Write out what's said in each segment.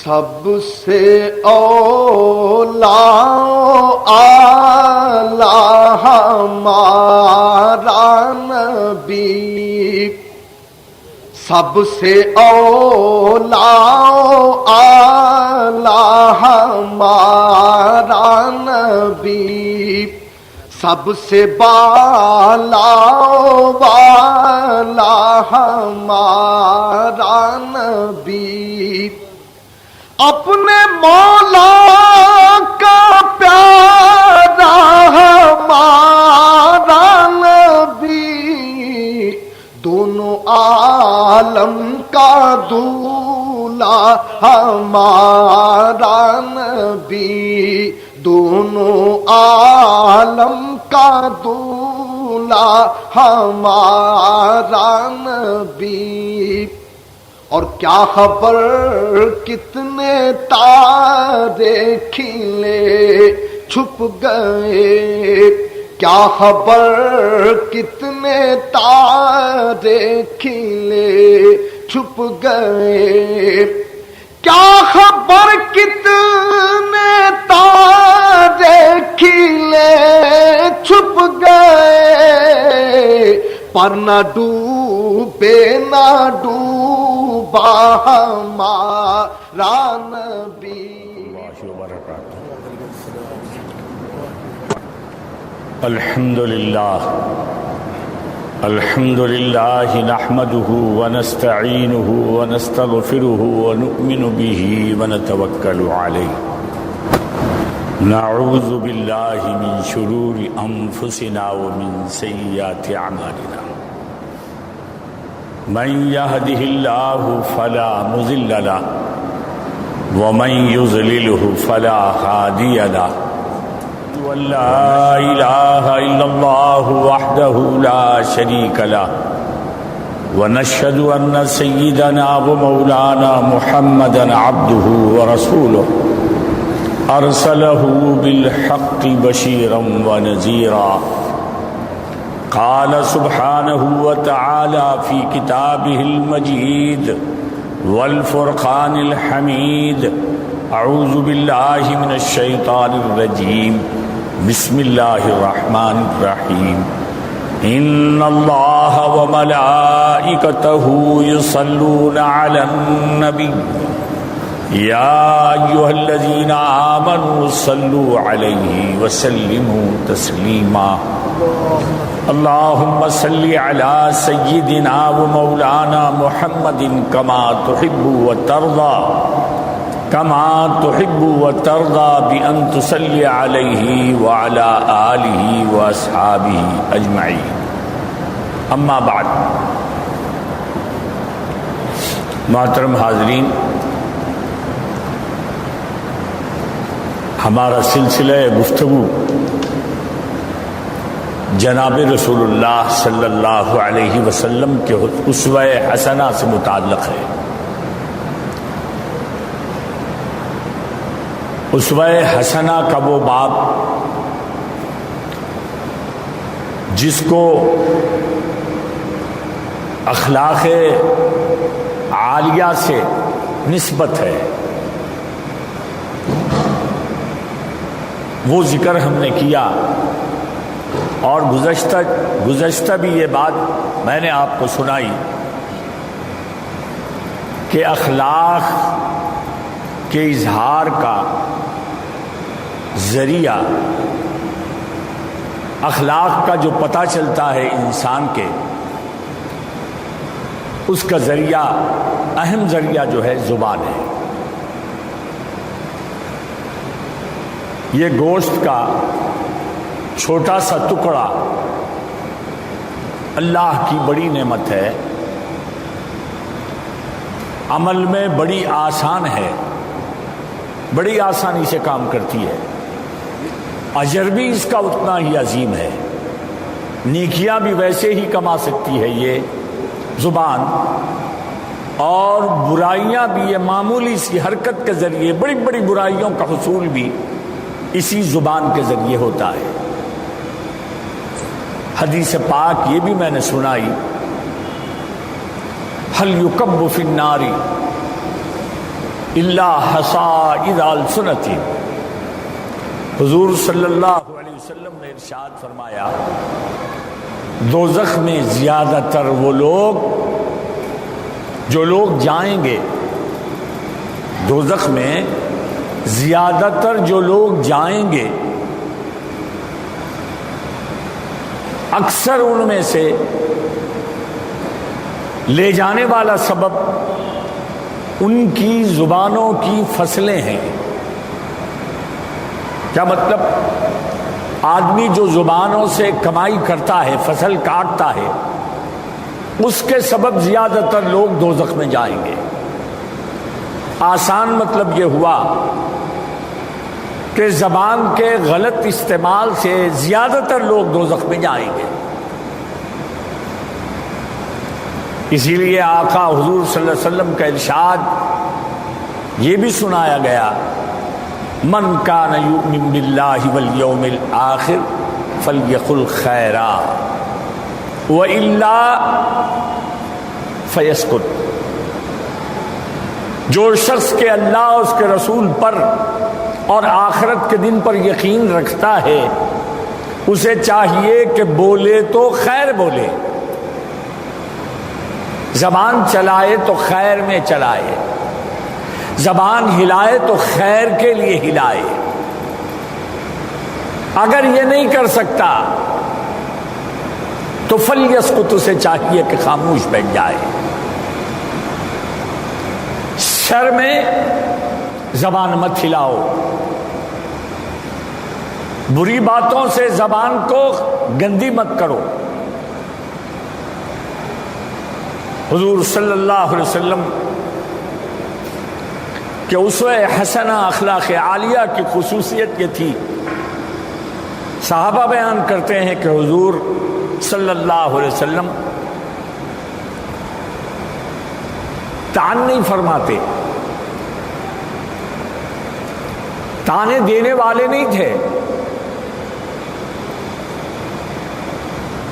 سب سے اولا اعلیٰ ہمارا نبی، سب سے اولا اعلیٰ ہمارا نبی، سب سے بالا والا ہمارا نبی، اپنے مولا کا پیارا ہمارا نبی، دونوں عالم کا دولا ہمارا نبی، دونوں عالم کا دولا ہمارا نبی۔ اور کیا خبر کتنے تارے کھلے چھپ گئے، کیا خبر کتنے تارے کھلے چھپ گئے، کیا خبر کتنے تارے کھلے چھپ گئے، پر نہ ڈوبے نہ ڈوبا ہمارا نبی۔ الحمد للہ نحمده ونستعینه ونستغفره ونؤمن به ونتوکل علیہ، نعوذ باللہ من شرور انفسنا ومن سیئات اعمالنا، من يهده الله فلا مضل له ومن يضلله فلا هادي له، لا إله إلا الله وحده لا شريك له، ونشهد أن سيدنا ومولانا محمدا عبده ورسوله، أرسله بالحق بشيرا ونذيرا، قال سبحانه وتعالى في كتابه المجيد والفرقان الحميد، أعوذ بالله من الشيطان الرجيم، بسم الله الرحمن الرحيم، إن الله وملائكته يصلون على النبي يا أيها الذين آمنوا صلوا عليه وسلموا تسليما، اللهم صل على سيدنا ومولانا محمد كما تحب وترضى، كما تحب وترضى بأن تصلي عليه وعلى آله وأصحابه أجمعين، أما بعد۔ محترم حاضرین، ہمارا سلسلہ گفتگو جناب رسول اللہ صلی اللہ علیہ وسلم کے اسوہ حسنہ سے متعلق ہے۔ اسوہ حسنہ کا وہ باب جس کو اخلاق عالیہ سے نسبت ہے، وہ ذکر ہم نے کیا، اور گزشتہ بھی یہ بات میں نے آپ کو سنائی کہ اخلاق کے اظہار کا ذریعہ، اخلاق کا جو پتہ چلتا ہے انسان کے، اس کا ذریعہ، اہم ذریعہ جو ہے زبان ہے۔ یہ گوشت کا چھوٹا سا ٹکڑا اللہ کی بڑی نعمت ہے، عمل میں بڑی آسان ہے، بڑی آسانی سے کام کرتی ہے، اجر بھی اس کا اتنا ہی عظیم ہے، نیکیاں بھی ویسے ہی کما سکتی ہے یہ زبان، اور برائیاں بھی یہ معمولی سی حرکت کے ذریعے بڑی بڑی برائیوں کا حصول بھی اسی زبان کے ذریعے ہوتا ہے۔ حدیث پاک یہ بھی میں نے سنائی، هل يكب في النار الا حصائد السنۃ. حضور صلی اللہ علیہ وسلم نے ارشاد فرمایا دوزخ میں زیادہ تر وہ لوگ جو لوگ جائیں گے، دوزخ میں زیادہ تر جو لوگ جائیں گے، اکثر ان میں سے لے جانے والا سبب ان کی زبانوں کی فصلیں ہیں. کیا مطلب؟ آدمی جو زبانوں سے کمائی کرتا ہے، فصل کاٹتا ہے، اس کے سبب زیادہ تر لوگ دوزخ میں جائیں گے. آسان مطلب یہ ہوا کہ زبان کے غلط استعمال سے زیادہ تر لوگ دوزخ میں جائیں گے. اسی لیے آقا حضور صلی اللہ علیہ وسلم کا ارشاد یہ بھی سنایا گیا، من کان یؤمن باللہ والیوم الآخر فلیقل خیرا والا فیسکت. جو شخص کے اللہ اور اس کے رسول پر اور آخرت کے دن پر یقین رکھتا ہے اسے چاہیے کہ بولے تو خیر بولے، زبان چلائے تو خیر میں چلائے، زبان ہلائے تو خیر کے لیے ہلائے. اگر یہ نہیں کر سکتا تو فلیسکت، اسے چاہیے کہ خاموش بیٹھ جائے. شر میں زبان مت ہلاؤ، بری باتوں سے زبان کو گندی مت کرو. حضور صلی اللہ علیہ وسلم کہ اسوہ حسنہ اخلاق عالیہ کی خصوصیت یہ تھی. صحابہ بیان کرتے ہیں کہ حضور صلی اللہ علیہ وسلم تان نہیں فرماتے، تانے دینے والے نہیں تھے،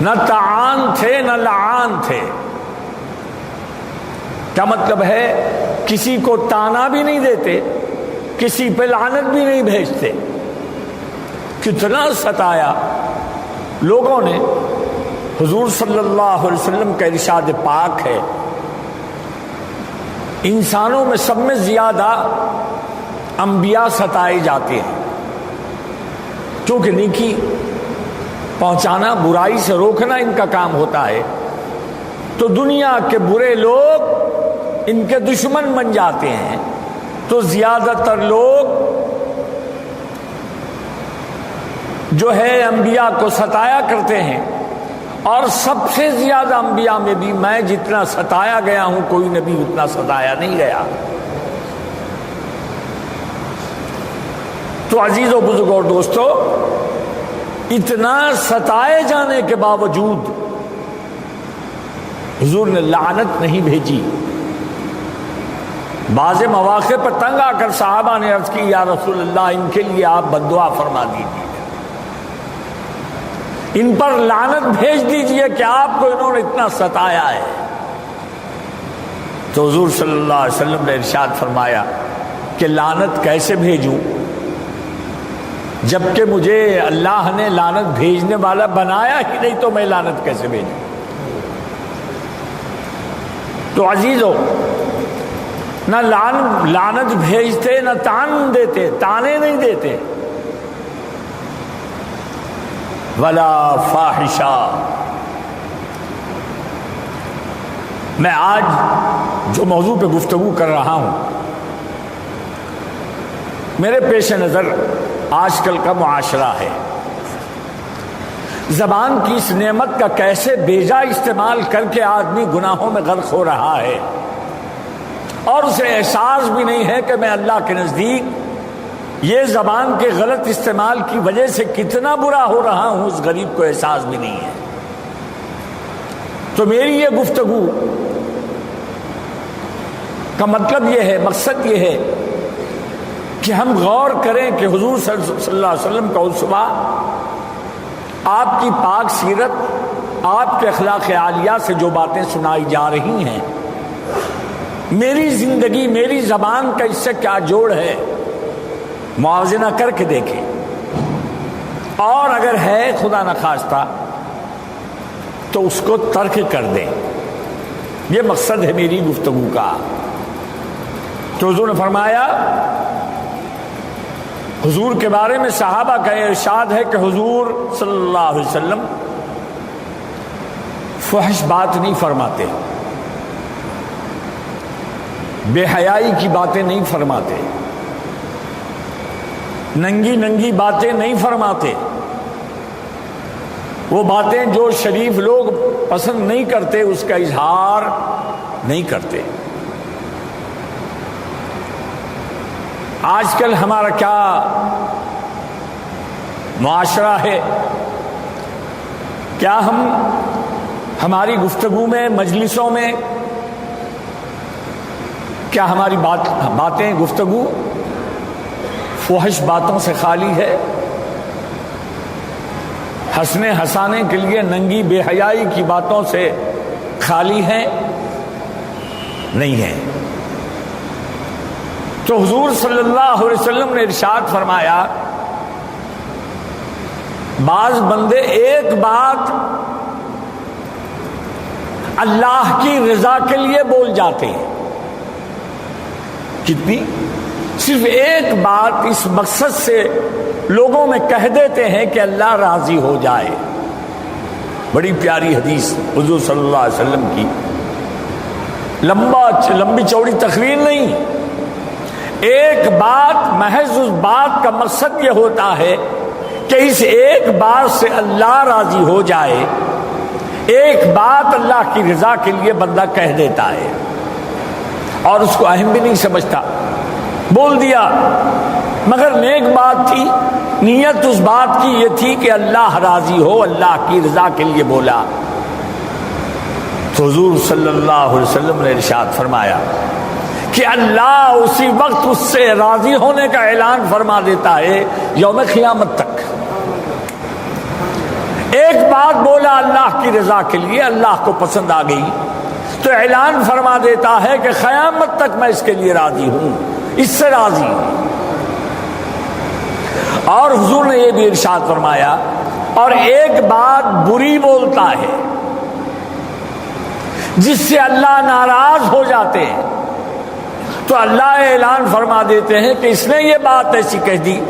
نہ تعان تھے نہ لعان تھے. کیا مطلب ہے؟ کسی کو تانا بھی نہیں دیتے، کسی پہ لعنت بھی نہیں بھیجتے. کتنا ستایا لوگوں نے. حضور صلی اللہ علیہ وسلم کا ارشاد پاک ہے انسانوں میں سب میں زیادہ انبیاء ستائے جاتے ہیں، کیونکہ نیکی پہنچانا، برائی سے روکنا ان کا کام ہوتا ہے. تو دنیا کے برے لوگ ان کے دشمن بن جاتے ہیں، تو زیادہ تر لوگ جو ہے انبیاء کو ستایا کرتے ہیں. اور سب سے زیادہ انبیاء میں بھی میں جتنا ستایا گیا ہوں کوئی نبی اتنا ستایا نہیں گیا. تو عزیزو، بزرگوں اور دوستو، اتنا ستائے جانے کے باوجود حضور نے لعنت نہیں بھیجی. بعض مواقع پر تنگ آ کر صحابہ نے عرض کی یا رسول اللہ ان کے لیے آپ بددعا فرما دیجیے، ان پر لعنت بھیج دیجیے کہ آپ کو انہوں نے اتنا ستایا ہے. تو حضور صلی اللہ علیہ وسلم نے ارشاد فرمایا کہ لعنت کیسے بھیجوں جبکہ مجھے اللہ نے لعنت بھیجنے والا بنایا ہی نہیں، تو میں لعنت کیسے بھیجوں؟ تو عزیزو، نہ لعنت بھیجتے نہ تان دیتے، تانے نہیں دیتے. ولا فاحشہ. میں آج جو موضوع پہ گفتگو کر رہا ہوں، میرے پیش نظر آج کل کا معاشرہ ہے. زبان کی اس نعمت کا کیسے بیجا استعمال کر کے آدمی گناہوں میں غرق ہو رہا ہے، اور اسے احساس بھی نہیں ہے کہ میں اللہ کے نزدیک یہ زبان کے غلط استعمال کی وجہ سے کتنا برا ہو رہا ہوں، اس غریب کو احساس بھی نہیں ہے. تو میری یہ گفتگو کا مطلب یہ ہے، مقصد یہ ہے کہ ہم غور کریں کہ حضور صلی اللہ علیہ وسلم کا اسوہ، آپ کی پاک سیرت، آپ کے اخلاق عالیہ سے جو باتیں سنائی جا رہی ہیں، میری زندگی میری زبان کا اس سے کیا جوڑ ہے، موازنہ کر کے دیکھیں، اور اگر ہے خدا نخواستہ تو اس کو ترک کر دیں۔ یہ مقصد ہے میری گفتگو کا۔ تو حضور نے فرمایا، حضور کے بارے میں صحابہ کا ارشاد ہے کہ حضور صلی اللہ علیہ وسلم فحش بات نہیں فرماتے، بے حیائی کی باتیں نہیں فرماتے، ننگی ننگی باتیں نہیں فرماتے، وہ باتیں جو شریف لوگ پسند نہیں کرتے اس کا اظہار نہیں کرتے۔ آج کل ہمارا کیا معاشرہ ہے، کیا ہماری گفتگو میں، مجلسوں میں، کیا ہماری باتیں گفتگو فحش باتوں سے خالی ہے؟ ہنسنے ہنسانے کے لیے ننگی بے حیائی کی باتوں سے خالی ہے؟ نہیں ہے۔ تو حضور صلی اللہ علیہ وسلم نے ارشاد فرمایا، بعض بندے ایک بات اللہ کی رضا کے لیے بول جاتے ہیں، کتنی؟ صرف ایک بات اس مقصد سے لوگوں میں کہہ دیتے ہیں کہ اللہ راضی ہو جائے۔ بڑی پیاری حدیث حضور صلی اللہ علیہ وسلم کی، لمبی چوڑی تقریر نہیں، ایک بات، محض اس بات کا مقصد یہ ہوتا ہے کہ اس ایک بات سے اللہ راضی ہو جائے۔ ایک بات اللہ کی رضا کے لیے بندہ کہہ دیتا ہے اور اس کو اہم بھی نہیں سمجھتا، بول دیا، مگر نیک بات تھی، نیت اس بات کی یہ تھی کہ اللہ راضی ہو، اللہ کی رضا کے لیے بولا۔ تو حضور صلی اللہ علیہ وسلم نے ارشاد فرمایا کہ اللہ اسی وقت اس سے راضی ہونے کا اعلان فرما دیتا ہے یوم قیامت تک۔ ایک بات بولا اللہ کی رضا کے لیے، اللہ کو پسند آ گئی تو اعلان فرما دیتا ہے کہ قیامت تک میں اس کے لیے راضی ہوں، اس سے راضی ہوں۔ اور حضور نے یہ بھی ارشاد فرمایا، اور ایک بات بری بولتا ہے جس سے اللہ ناراض ہو جاتے ہیں تو اللہ اعلان فرما دیتے ہیں کہ اس نے یہ بات ایسی کہہ دی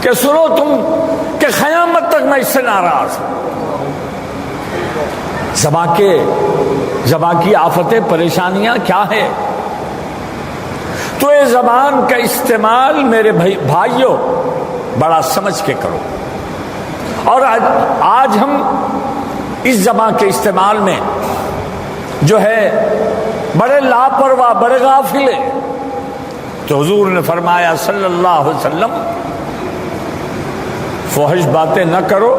کہ سنو تم کہ قیامت تک میں اس سے ناراض ہوں۔ زبان کی آفتیں، پریشانیاں کیا ہے؟ تو یہ زبان کا استعمال میرے بھائیوں بڑا سمجھ کے کرو۔ اور آج ہم اس زبان کے استعمال میں جو ہے بڑے لاپرواہ، بڑے غافل ہیں۔ تو حضور نے فرمایا صلی اللہ علیہ وسلم، فحش باتیں نہ کرو،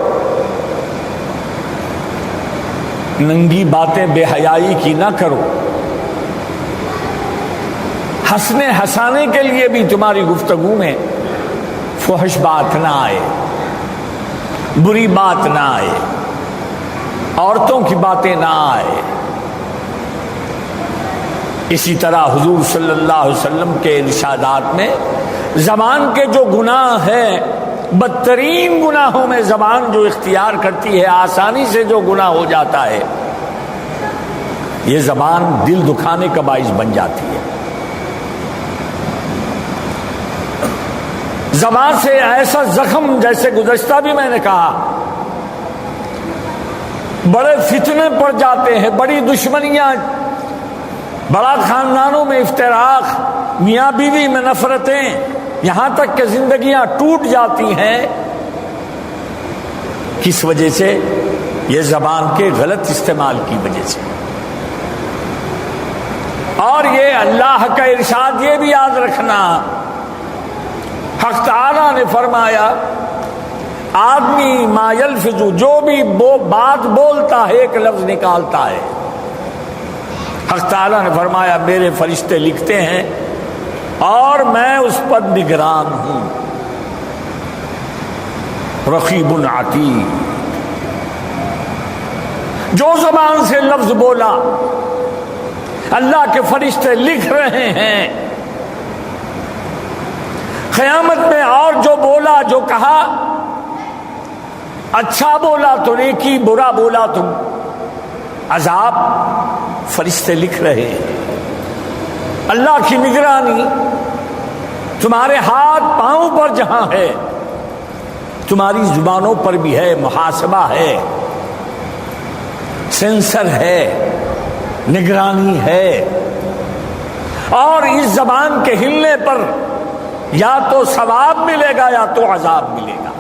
ننگی باتیں بے حیائی کی نہ کرو، ہنسنے ہنسانے کے لیے بھی تمہاری گفتگو میں فحش بات نہ آئے، بری بات نہ آئے، عورتوں کی باتیں نہ آئے۔ اسی طرح حضور صلی اللہ علیہ وسلم کے ارشادات میں زبان کے جو گناہ ہیں، بدترین گناہوں میں زبان جو اختیار کرتی ہے، آسانی سے جو گناہ ہو جاتا ہے، یہ زبان دل دکھانے کا باعث بن جاتی ہے۔ زبان سے ایسا زخم، جیسے گزشتہ بھی میں نے کہا، بڑے فتنے پڑ جاتے ہیں، بڑی دشمنیاں، بڑا خاندانوں میں افتراق، میاں بیوی میں نفرتیں، یہاں تک کہ زندگیاں ٹوٹ جاتی ہیں۔ کس وجہ سے؟ یہ زبان کے غلط استعمال کی وجہ سے۔ اور یہ اللہ کا ارشاد یہ بھی یاد رکھنا، حق تعالیٰ نے فرمایا، آدمی ما یلفظ، جو بھی بات بولتا ہے ایک لفظ نکالتا ہے، حق تعالیٰ نے فرمایا میرے فرشتے لکھتے ہیں اور میں اس پر نگران ہوں، رقیب عتید۔ جو زبان سے لفظ بولا، اللہ کے فرشتے لکھ رہے ہیں. قیامت میں اور جو بولا، جو کہا، اچھا بولا تو نیکی، برا بولا تو عذاب، فرشتے لکھ رہے ہیں. اللہ کی نگرانی تمہارے ہاتھ پاؤں پر جہاں ہے، تمہاری زبانوں پر بھی ہے. محاسبہ ہے، سینسر ہے، نگرانی ہے. اور اس زبان کے ہلنے پر یا تو ثواب ملے گا یا تو عذاب ملے گا.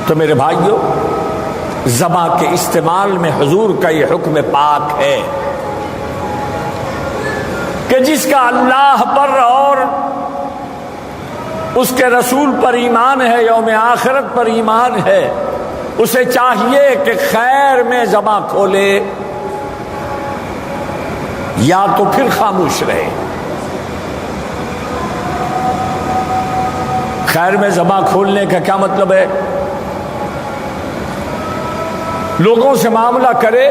تو میرے بھائیو، زبان کے استعمال میں حضور کا یہ حکم پاک ہے کہ جس کا اللہ پر اور اس کے رسول پر ایمان ہے، یوم آخرت پر ایمان ہے، اسے چاہیے کہ خیر میں زبان کھولے یا تو پھر خاموش رہے. خیر میں زبان کھولنے کا کیا مطلب ہے؟ لوگوں سے معاملہ کرے،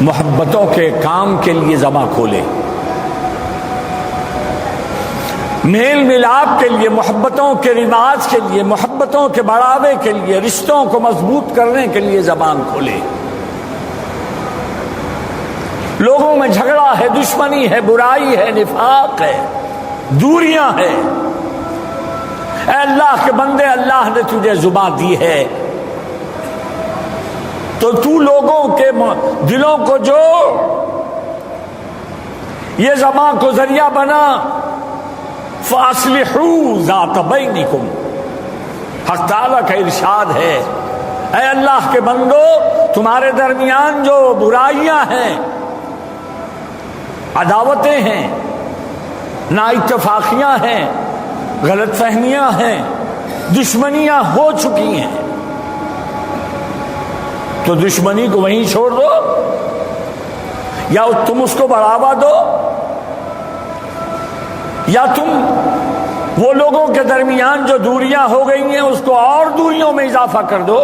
محبتوں کے کام کے لیے زبان کھولے، میل ملاپ کے لیے، محبتوں کے رواج کے لیے، محبتوں کے بڑھاوے کے لیے، رشتوں کو مضبوط کرنے کے لیے زبان کھولے. لوگوں میں جھگڑا ہے، دشمنی ہے، برائی ہے، نفاق ہے، دوریاں ہیں. اے اللہ کے بندے، اللہ نے تجھے زبان دی ہے تو تو لوگوں کے دلوں کو جوڑ، یہ زبان کو ذریعہ بنا. فَأَصْلِحُوا ذَاتَ بَيْنِكُمْ، حق تعالیٰ کا ارشاد ہے، اے اللہ کے بندو، تمہارے درمیان جو برائیاں ہیں، عداوتیں ہیں، نا اتفاقیاں ہیں، غلط فہمیاں ہیں، دشمنیاں ہو چکی ہیں، تو دشمنی کو وہیں چھوڑ دو یا تم اس کو بڑھاوا دو، یا تم وہ لوگوں کے درمیان جو دوریاں ہو گئی ہیں اس کو اور دوریوں میں اضافہ کر دو.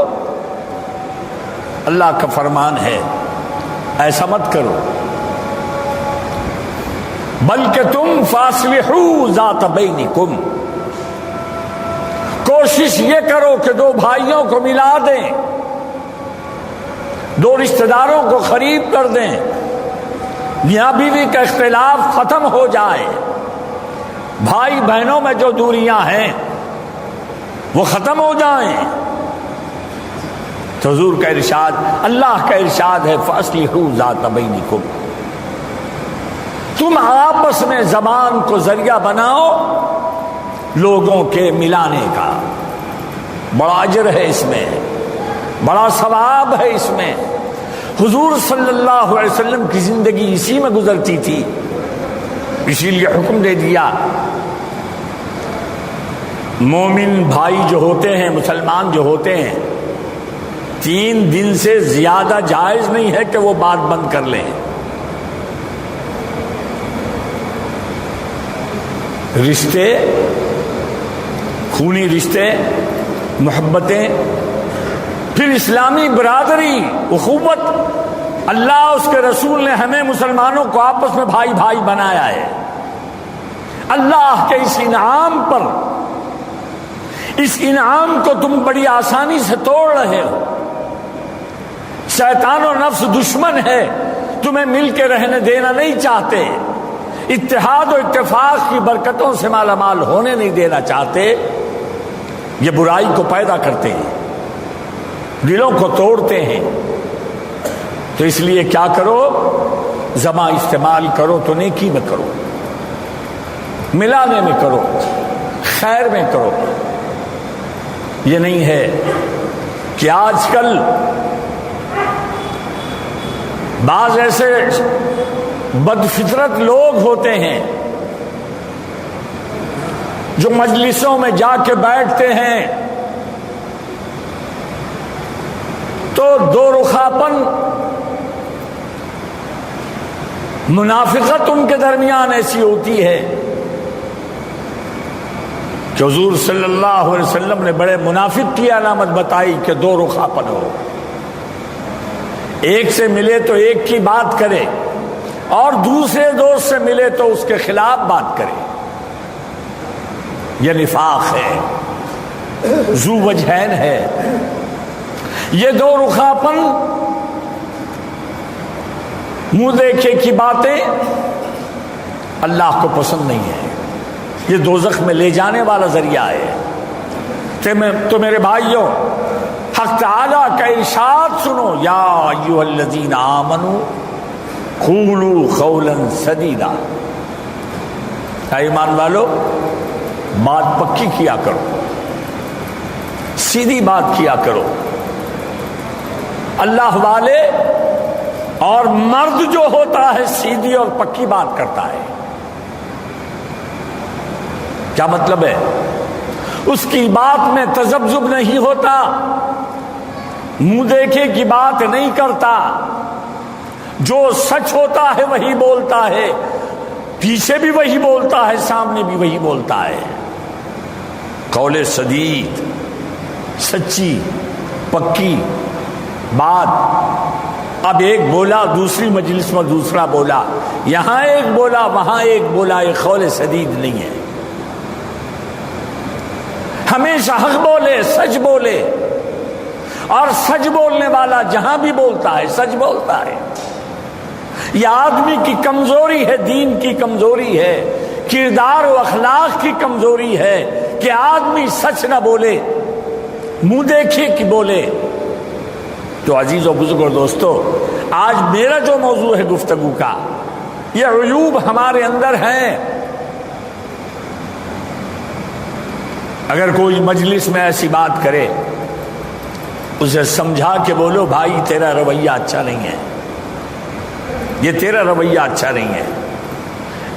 اللہ کا فرمان ہے ایسا مت کرو، بلکہ تم فاصلحوا ذات بینکم، کوشش یہ کرو کہ دو بھائیوں کو ملا دیں، دو رشتہ داروں کو قریب کر دیں، میاں بیوی کا اختلاف ختم ہو جائے، بھائی بہنوں میں جو دوریاں ہیں وہ ختم ہو جائیں. تو حضور کا ارشاد، اللہ کا ارشاد ہے فاصلحوا ذات بینکم، تم آپس میں زبان کو ذریعہ بناؤ لوگوں کے ملانے کا. بڑا اجر ہے اس میں، بڑا ثواب ہے اس میں. حضور صلی اللہ علیہ وسلم کی زندگی اسی میں گزرتی تھی، اسی لیے حکم دے دیا مومن بھائی جو ہوتے ہیں، مسلمان جو ہوتے ہیں، 3 دن سے زیادہ جائز نہیں ہے کہ وہ بات بند کر لیں. رشتے، خونی رشتے، محبتیں، پھر اسلامی برادری، اخوت، اللہ اس کے رسول نے ہمیں مسلمانوں کو آپس میں بھائی بھائی بنایا ہے. اللہ کے اس انعام پر، اس انعام کو تم بڑی آسانی سے توڑ رہے ہو. شیطان و نفس دشمن ہے، تمہیں مل کے رہنے دینا نہیں چاہتے، اتحاد و اتفاق کی برکتوں سے مالا مال ہونے نہیں دینا چاہتے. یہ برائی کو پیدا کرتے ہیں، دلوں کو توڑتے ہیں. تو اس لیے کیا کرو، زبان استعمال کرو تو نیکی میں کرو، ملانے میں کرو، خیر میں کرو. یہ نہیں ہے کہ آج کل بعض ایسے بدفطرت لوگ ہوتے ہیں جو مجلسوں میں جا کے بیٹھتے ہیں تو دو رخاپن، منافقت ان کے درمیان ایسی ہوتی ہے کہ حضور صلی اللہ علیہ وسلم نے بڑے منافق کی علامت بتائی کہ دو رخاپن ہو. ایک سے ملے تو ایک کی بات کرے اور دوسرے دوست سے ملے تو اس کے خلاف بات کرے، یہ نفاق ہے، ذو وجہین ہے۔ یہ دو رخاپن، منہ دیکھے کی باتیں اللہ کو پسند نہیں ہے، یہ دوزخ میں لے جانے والا ذریعہ ہے۔ تو میرے بھائیوں، حق تعالیٰ کا ارشاد سنو، یا ایھا الذین آمنوا قولوا قولا سدیدا، اے ایمان والو بات پکی کیا کرو، سیدھی بات کیا کرو۔ اللہ والے اور مرد جو ہوتا ہے سیدھی اور پکی بات کرتا ہے۔ کیا مطلب ہے؟ اس کی بات میں تذبذب نہیں ہوتا، منہ دیکھے کی بات نہیں کرتا، جو سچ ہوتا ہے وہی بولتا ہے، پیچھے بھی وہی بولتا ہے، سامنے بھی وہی بولتا ہے۔ قول سدید، سچی پکی بات۔ اب ایک بولا دوسری مجلس میں دوسرا بولا، یہاں ایک بولا وہاں ایک بولا، یہ قول سدید نہیں ہے۔ ہمیشہ حق بولے، سچ بولے، اور سچ بولنے والا جہاں بھی بولتا ہے سچ بولتا ہے۔ یہ آدمی کی کمزوری ہے، دین کی کمزوری ہے، کردار و اخلاق کی کمزوری ہے کہ آدمی سچ نہ بولے، منہ دیکھے کہ بولے۔ تو عزیز و بزرگ اور دوستو، آج میرا جو موضوع ہے گفتگو کا، یہ عیوب ہمارے اندر ہیں۔ اگر کوئی مجلس میں ایسی بات کرے، اسے سمجھا کے بولو بھائی تیرا رویہ اچھا نہیں ہے، یہ تیرا رویہ اچھا نہیں ہے،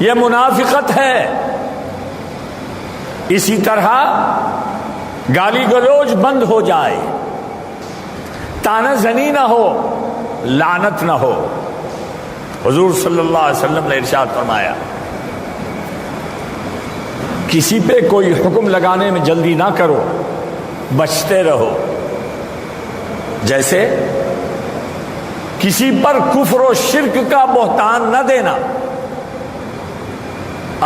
یہ منافقت ہے۔ اسی طرح گالی گلوچ بند ہو جائے، طعنہ زنی نہ ہو، لعنت نہ ہو۔ حضور صلی اللہ علیہ وسلم نے ارشاد فرمایا، کسی پہ کوئی حکم لگانے میں جلدی نہ کرو، بچتے رہو۔ جیسے کسی پر کفر و شرک کا بہتان نہ دینا۔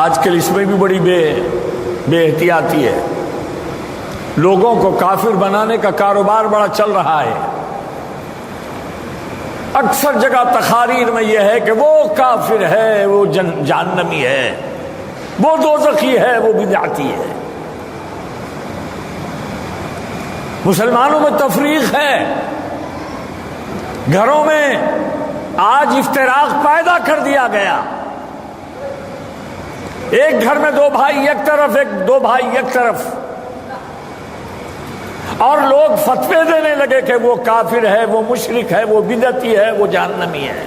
آج کل اس میں بھی بڑی بے احتیاطی ہے، لوگوں کو کافر بنانے کا کاروبار بڑا چل رہا ہے۔ اکثر جگہ تقاریر میں یہ ہے کہ وہ کافر ہے، وہ جہنمی ہے، وہ دوزخی ہے، وہ بدعتی ہے۔ مسلمانوں میں تفریق ہے، گھروں میں آج افتراق پیدا کر دیا گیا۔ ایک گھر میں دو بھائی ایک طرف، دو بھائی ایک طرف، اور لوگ فتوے دینے لگے کہ وہ کافر ہے، وہ مشرک ہے، وہ بدعتی ہے، وہ جہنمی ہے۔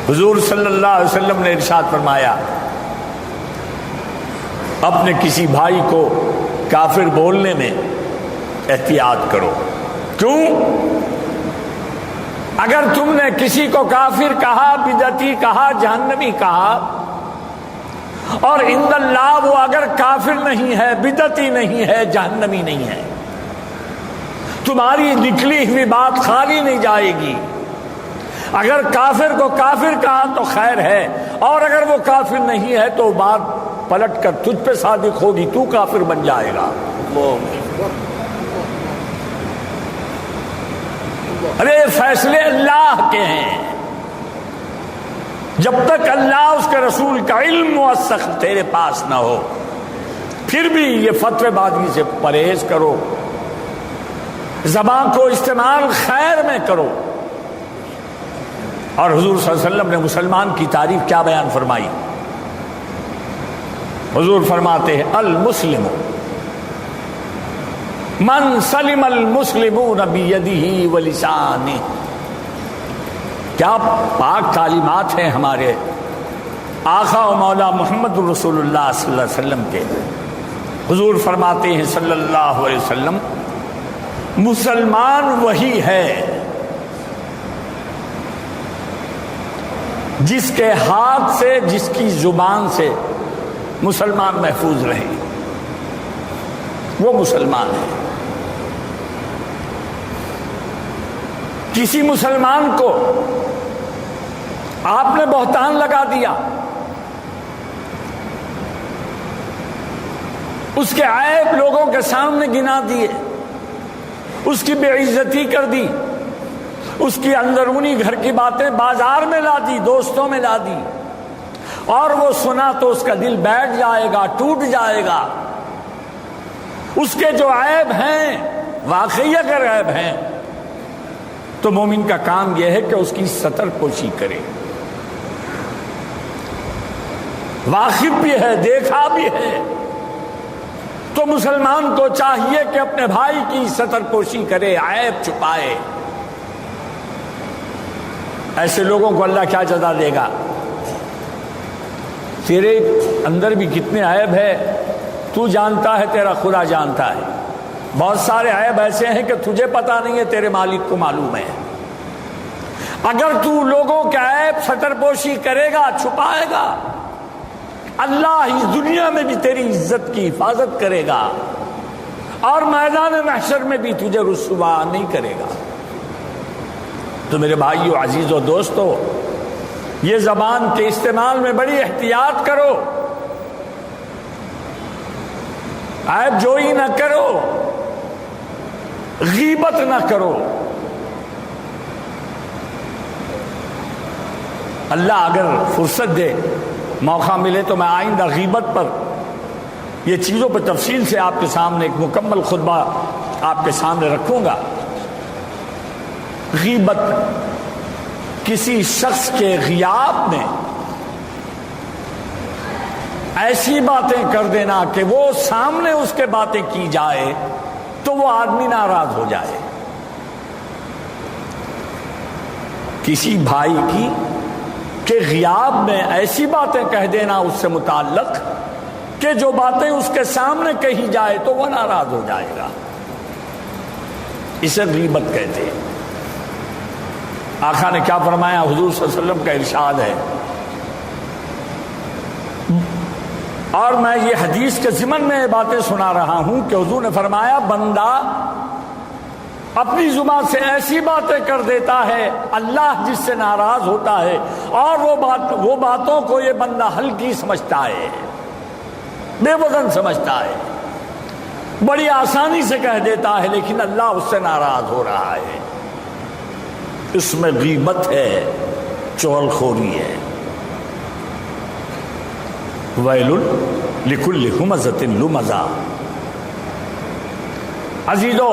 حضور صلی اللہ علیہ وسلم نے ارشاد فرمایا، اپنے کسی بھائی کو کافر بولنے میں احتیاط کرو۔ کیوں؟ اگر تم نے کسی کو کافر کہا، بدعتی کہا، جہنمی کہا، اور عند اللہ وہ اگر کافر نہیں ہے، بدعتی نہیں ہے، جہنمی نہیں ہے، تمہاری نکلی ہوئی بات خالی نہیں جائے گی۔ اگر کافر کو کافر کہا تو خیر ہے، اور اگر وہ کافر نہیں ہے تو بات پلٹ کر تجھ پہ صادق ہوگی، تو کافر بن جائے گا۔ ارے فیصلے اللہ کے ہیں، جب تک اللہ اس کے رسول کا علم موثق تیرے پاس نہ ہو، پھر بھی یہ فتوی بازی سے پرہیز کرو، زبان کو استعمال خیر میں کرو۔ اور حضور صلی اللہ علیہ وسلم نے مسلمان کی تعریف کیا بیان فرمائی؟ حضور فرماتے ہیں، المسلم من سلم المسلمون بیدہ ولسانہ۔ کیا پاک تعلیمات ہیں ہمارے آقا و مولا محمد رسول اللہ صلی اللہ علیہ وسلم کے۔ حضور فرماتے ہیں صلی اللہ علیہ وسلم، مسلمان وہی ہے جس کے ہاتھ سے، جس کی زبان سے مسلمان محفوظ رہے، وہ مسلمان ہے۔ کسی مسلمان کو آپ نے بہتان لگا دیا، اس کے عیب لوگوں کے سامنے گنا دیے، اس کی بے عزتی کر دی، اس کی اندرونی گھر کی باتیں بازار میں لا دی، دوستوں میں لا دی، اور وہ سنا تو اس کا دل بیٹھ جائے گا، ٹوٹ جائے گا۔ اس کے جو عیب ہیں واقعی اگر عیب ہیں تو مومن کا کام یہ ہے کہ اس کی ستر پوشی کرے، واقف بھی ہے، دیکھا بھی ہے، تو مسلمان کو چاہیے کہ اپنے بھائی کی ستر پوشی کرے، عیب چھپائے۔ ایسے لوگوں کو اللہ کیا جزا دے گا؟ تیرے اندر بھی کتنے عیب ہے تو جانتا ہے، تیرا خدا جانتا ہے۔ بہت سارے عیب ایسے ہیں کہ تجھے پتا نہیں ہے، تیرے مالک کو معلوم ہے۔ اگر تو لوگوں کے عیب ستر پوشی کرے گا، چھپائے گا، اللہ اس دنیا میں بھی تیری عزت کی حفاظت کرے گا اور میدان محشر میں بھی تجھے رسوا نہیں کرے گا۔ تو میرے بھائیو، عزیزو، دوستو، یہ زبان کے استعمال میں بڑی احتیاط کرو، عیب جوئی نہ کرو، غیبت نہ کرو۔ اللہ اگر فرصت دے، موقع ملے تو میں آئندہ غیبت پر، یہ چیزوں پر تفصیل سے آپ کے سامنے ایک مکمل خطبہ آپ کے سامنے رکھوں گا۔ غیبت کسی شخص کے غیاب میں ایسی باتیں کر دینا کہ وہ سامنے اس کے باتیں کی جائے تو وہ آدمی ناراض ہو جائے۔ کسی بھائی کی کہ غیاب میں ایسی باتیں کہہ دینا اس سے متعلق کہ جو باتیں اس کے سامنے کہی جائے تو وہ ناراض ہو جائے گا، اسے غیبت کہتے ہیں۔ آقا نے کیا فرمایا؟ حضور صلی اللہ علیہ وسلم کا ارشاد ہے، اور میں یہ حدیث کے ضمن میں یہ باتیں سنا رہا ہوں کہ حضور نے فرمایا، بندہ اپنی زبان سے ایسی باتیں کر دیتا ہے اللہ جس سے ناراض ہوتا ہے، اور وہ باتوں کو یہ بندہ ہلکی سمجھتا ہے، بے وزن سمجھتا ہے، بڑی آسانی سے کہہ دیتا ہے، لیکن اللہ اس سے ناراض ہو رہا ہے۔ اس میں غیبت ہے، چغل خوری ہے۔ ویل لکل ہمزۃ لمزہ۔ عزیزو،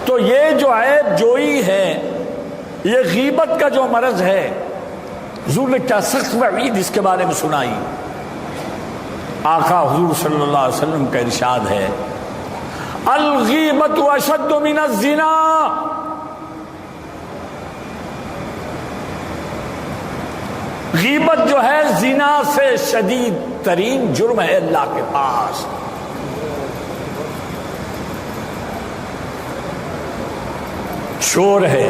تو یہ جو عیب جوئی ہے، یہ غیبت کا جو مرض ہے، حضور نے کیا سخت وعید اس کے بارے میں سنائی۔ آقا حضور صلی اللہ علیہ وسلم کا ارشاد ہے، الغیبت اشد من الزنا۔ غیبت جو ہے زنا سے شدید ترین جرم ہے اللہ کے پاس۔ چور ہے،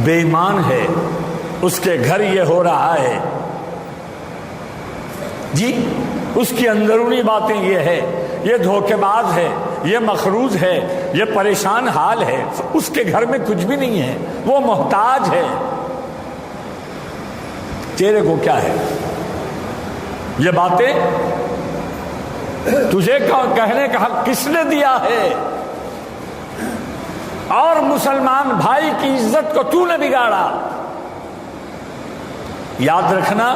بے ایمان ہے، اس کے گھر یہ ہو رہا ہے، جی اس کی اندرونی باتیں یہ ہے، یہ دھوکے باز ہے، یہ مخروض ہے، یہ پریشان حال ہے، اس کے گھر میں کچھ بھی نہیں ہے، وہ محتاج ہے، تیرے کو کیا ہے؟ یہ باتیں تجھے کہنے کا حق کس نے دیا ہے؟ اور مسلمان بھائی کی عزت کو تو نے بگاڑا۔ یاد رکھنا،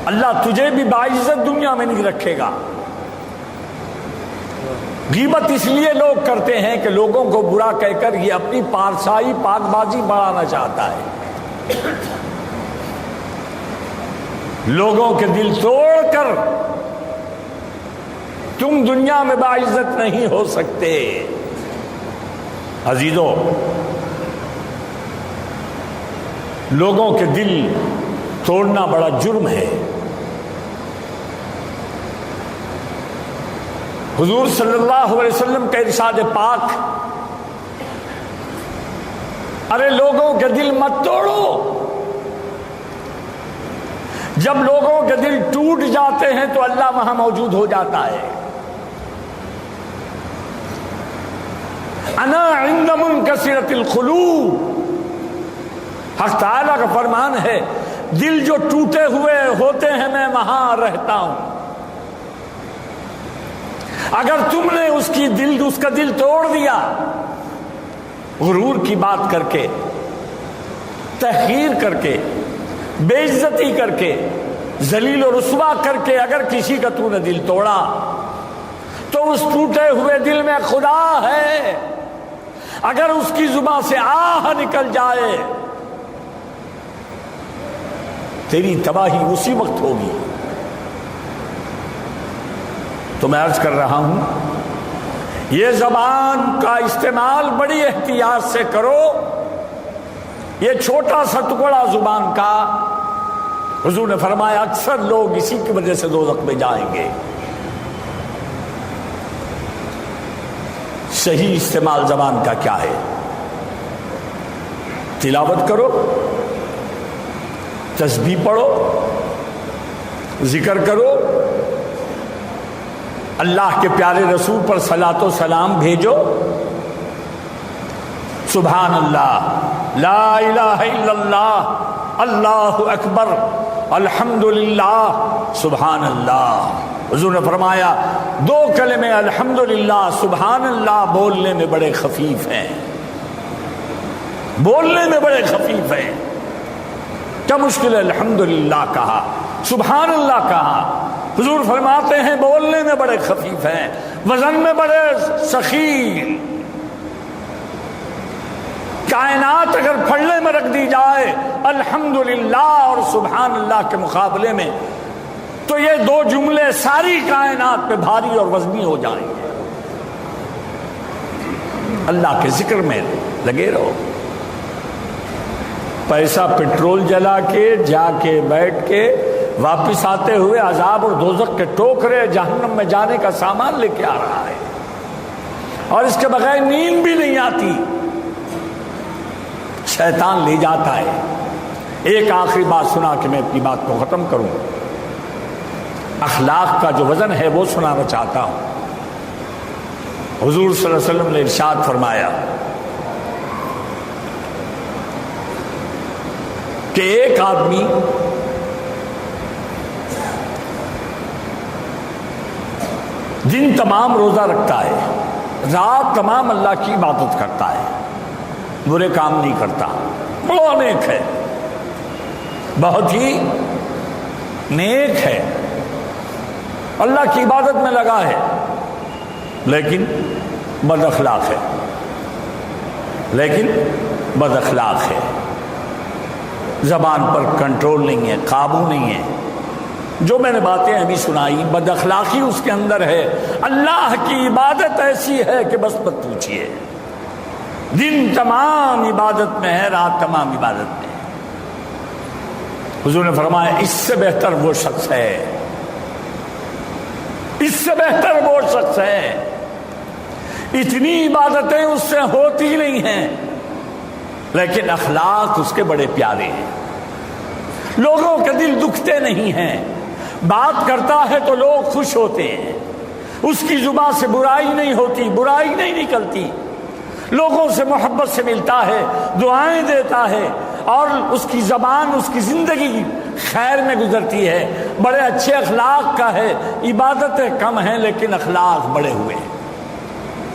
اللہ تجھے بھی باعزت دنیا میں نہیں رکھے گا۔ غیبت اس لیے لوگ کرتے ہیں کہ لوگوں کو برا کہہ کر یہ اپنی پارسائی پاک بازی بڑھانا چاہتا ہے، لوگوں کے دل توڑ کر تم دنیا میں باعزت نہیں ہو سکتے۔ عزیزو، لوگوں کے دل توڑنا بڑا جرم ہے۔ حضور صلی اللہ علیہ وسلم کا ارشاد پاک، ارے لوگوں کے دل مت توڑو۔ جب لوگوں کے دل ٹوٹ جاتے ہیں تو اللہ وہاں موجود ہو جاتا ہے۔ انا عند منکسرۃ القلوب، حق تعالیٰ کا فرمان ہے دل جو ٹوٹے ہوئے ہوتے ہیں میں وہاں رہتا ہوں۔ اگر تم نے اس کا دل توڑ دیا، غرور کی بات کر کے، تحقیر کر کے، بے عزتی کر کے، ذلیل و رسوا کر کے اگر کسی کا تو نے دل توڑا تو اس ٹوٹے ہوئے دل میں خدا ہے۔ اگر اس کی زبان سے آہ نکل جائے تیری تباہی اسی وقت ہوگی۔ تو میں عرض کر رہا ہوں یہ زبان کا استعمال بڑی احتیاط سے کرو۔ یہ چھوٹا سا ٹکڑا زبان کا، حضور نے فرمایا اکثر لوگ اسی کی وجہ سے دوزخ میں جائیں گے۔ صحیح استعمال زبان کا کیا ہے؟ تلاوت کرو، تسبیح پڑھو، ذکر کرو، اللہ کے پیارے رسول پر صلاۃ و سلام بھیجو، سبحان اللہ، لا الہ الا اللہ، اللہ اکبر، الحمدللہ، سبحان اللہ۔ حضور نے فرمایا 2 کلمے الحمدللہ سبحان اللہ بولنے میں بڑے خفیف ہیں، بولنے میں بڑے خفیف ہیں۔ کیا مشکل ہے الحمدللہ کہا، سبحان اللہ کہا، حضور فرماتے ہیں بولنے میں بڑے خفیف ہیں، وزن میں بڑے ثقیل۔ کائنات اگر پھڑنے میں رکھ دی جائے الحمدللہ اور سبحان اللہ کے مقابلے میں تو یہ 2 جملے ساری کائنات پہ بھاری اور وزنی ہو جائیں گے۔ اللہ کے ذکر میں لگے رہو۔ پیسہ پٹرول جلا کے جا کے بیٹھ کے واپس آتے ہوئے عذاب اور دوزخ کے ٹوکرے جہنم میں جانے کا سامان لے کے آ رہا ہے، اور اس کے بغیر نیند بھی نہیں آتی، شیطان لے جاتا ہے۔ ایک آخری بات سنا کہ میں اپنی بات کو ختم کروں۔ اخلاق کا جو وزن ہے وہ سنانا چاہتا ہوں۔ حضور صلی اللہ علیہ وسلم نے ارشاد فرمایا کہ ایک آدمی دن تمام روزہ رکھتا ہے، رات تمام اللہ کی عبادت کرتا ہے، برے کام نہیں کرتا، بڑا نیک ہے، بہت ہی نیک ہے، اللہ کی عبادت میں لگا ہے، لیکن بد اخلاق ہے، بد اخلاق ہے، زبان پر کنٹرول نہیں ہے، قابو نہیں ہے۔ جو میں نے باتیں ابھی سنائی بد اخلاقی اس کے اندر ہے۔ اللہ کی عبادت ایسی ہے کہ بس مت پوچھیے، دن تمام عبادت میں ہے، رات تمام عبادت میں ہے۔ حضور نے فرمایا اس سے بہتر وہ شخص ہے، اس سے بہتر وہ شخص ہے، اتنی عبادتیں اس سے ہوتی نہیں ہیں لیکن اخلاق اس کے بڑے پیارے ہیں، لوگوں کے دل دکھتے نہیں ہیں، بات کرتا ہے تو لوگ خوش ہوتے ہیں، اس کی زبان سے برائی نہیں ہوتی، برائی نہیں نکلتی، لوگوں سے محبت سے ملتا ہے، دعائیں دیتا ہے، اور اس کی زبان، اس کی زندگی خیر میں گزرتی ہے، بڑے اچھے اخلاق کا ہے، عبادتیں کم ہیں لیکن اخلاق بڑے ہوئے ہیں۔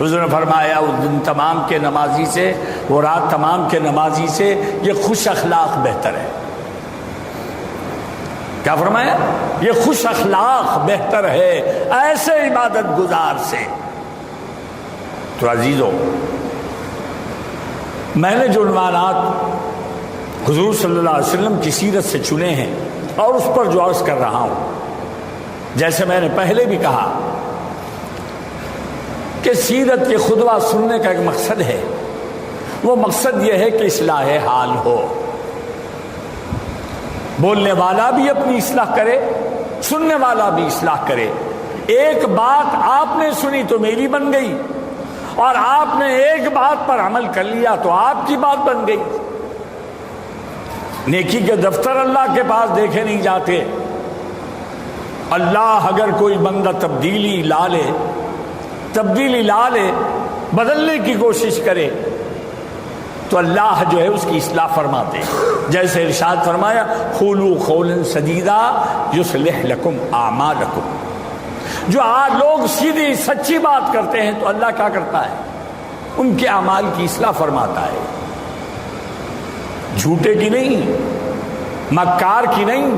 حضور نے فرمایا اس دن تمام کے نمازی سے، وہ رات تمام کے نمازی سے یہ خوش اخلاق بہتر ہے۔ کیا فرمایا؟ یہ خوش اخلاق بہتر ہے ایسے عبادت گزار سے۔ تو عزیزو، میں نے جو عنوانات حضور صلی اللہ علیہ وسلم کی سیرت سے چنے ہیں اور اس پر جو عرض کر رہا ہوں، جیسے میں نے پہلے بھی کہا کہ سیرت کے خطبہ سننے کا ایک مقصد ہے، وہ مقصد یہ ہے کہ اصلاح حال ہو، بولنے والا بھی اپنی اصلاح کرے، سننے والا بھی اصلاح کرے۔ ایک بات آپ نے سنی تو میری بن گئی، اور آپ نے ایک بات پر عمل کر لیا تو آپ کی بات بن گئی۔ نیکی کے دفتر اللہ کے پاس دیکھے نہیں جاتے۔ اللہ اگر کوئی بندہ تبدیلی لا لے بدلنے کی کوشش کرے تو اللہ جو ہے اس کی اصلاح فرماتے ہیں. جیسے ارشاد فرمایا قولوا قولا سدیدا یصلح لکم اعمالکم. جو لوگ سیدھی سچی بات کرتے ہیں تو اللہ کیا کرتا ہے؟ ان کے اعمال کی اصلاح فرماتا ہے. جھوٹے کی نہیں، مکار کی نہیں،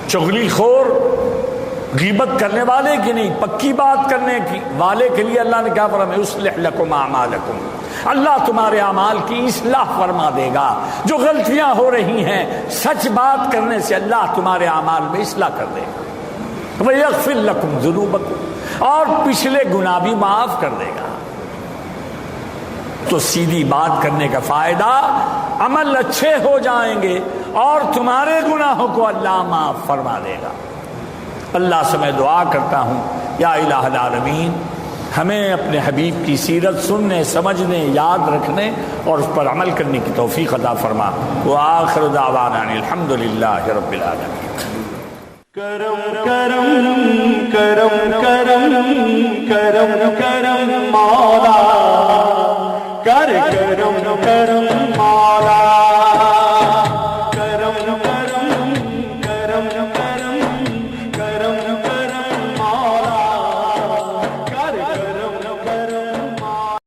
چغلی خور غیبت کرنے والے کی نہیں، پکی بات کرنے کی والے کے لیے اللہ نے کیا فرمایا؟ یصلح لکم اعمالکم. اللہ تمہارے اعمال کی اصلاح فرما دے گا. جو غلطیاں ہو رہی ہیں سچ بات کرنے سے اللہ تمہارے اعمال میں اصلاح کر دے گا. وَيَغْفِرْ لَكُمْ ذُنُوبَكُمْ، اور پچھلے گناہ بھی معاف کر دے گا. تو سیدھی بات کرنے کا فائدہ عمل اچھے ہو جائیں گے اور تمہارے گناہوں کو اللہ معاف فرما دے گا. اللہ سے میں دعا کرتا ہوں یا الہ العالمین ہمیں اپنے حبیب کی سیرت سننے، سمجھنے، یاد رکھنے اور اس پر عمل کرنے کی توفیق عطا فرما. وآخر دعوانا الحمدللہ رب العالمین. کرم کرم کرم کرم کرم کرم مولا کر کرم کرم